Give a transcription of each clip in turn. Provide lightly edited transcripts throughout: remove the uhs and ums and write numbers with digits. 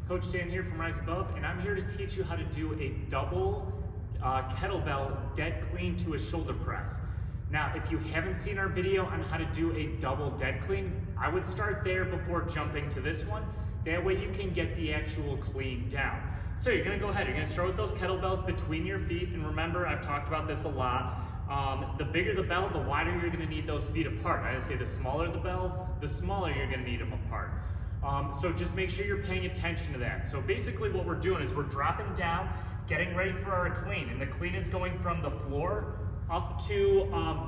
Coach Dan here from Rise Above, and I'm here to teach you how to do a double kettlebell dead clean to a shoulder press. Now, if you haven't seen our video on how to do a double dead clean, I would start there before jumping to this one. That way you can get the actual clean down. So you're gonna go ahead, you're gonna start with those kettlebells between your feet, and remember, I've talked about this a lot. The bigger the bell, the wider you're gonna need those feet apart. I say the smaller the bell, the smaller you're gonna need them apart. So just make sure you're paying attention to that. So basically what we're doing is we're dropping down, getting ready for our clean, and the clean is going from the floor up to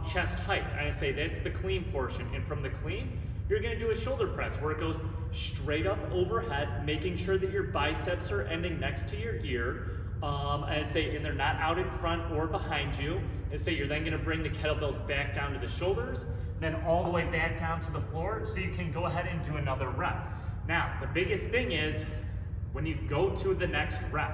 chest height. I say that's the clean portion, and from the clean, you're gonna do a shoulder press where it goes straight up overhead, making sure that your biceps are ending next to your ear. And they're not out in front or behind you. You're then gonna bring the kettlebells back down to the shoulders, then all the way back down to the floor, so you can go ahead and do another rep. Now, the biggest thing is, when you go to the next rep,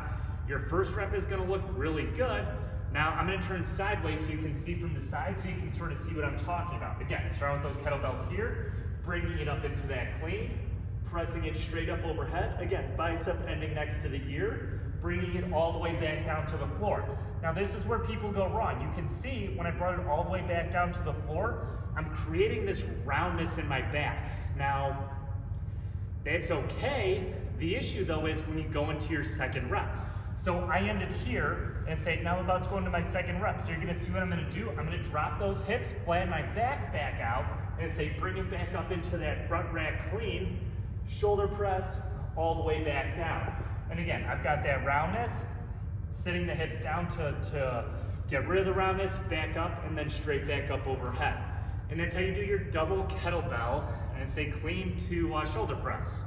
your first rep is gonna look really good. Now, I'm gonna turn sideways so you can see from the side, so you can sort of see what I'm talking about. Again, start with those kettlebells here, bringing it up into that clean, pressing it straight up overhead. Again, bicep ending next to the ear, bringing it all the way back down to the floor. Now, this is where people go wrong. You can see when I brought it all the way back down to the floor, I'm creating this roundness in my back. Now, that's okay. The issue though is when you go into your second rep. So I ended here and say, now I'm about to go into my second rep. So you're gonna see what I'm gonna do. I'm gonna drop those hips, flatten my back out, and bring it back up into that front rack clean, shoulder press, all the way back down. And again, I've got that roundness, sitting the hips down to get rid of the roundness, back up, and then straight back up overhead. And that's how you do your double kettlebell, and clean to shoulder press.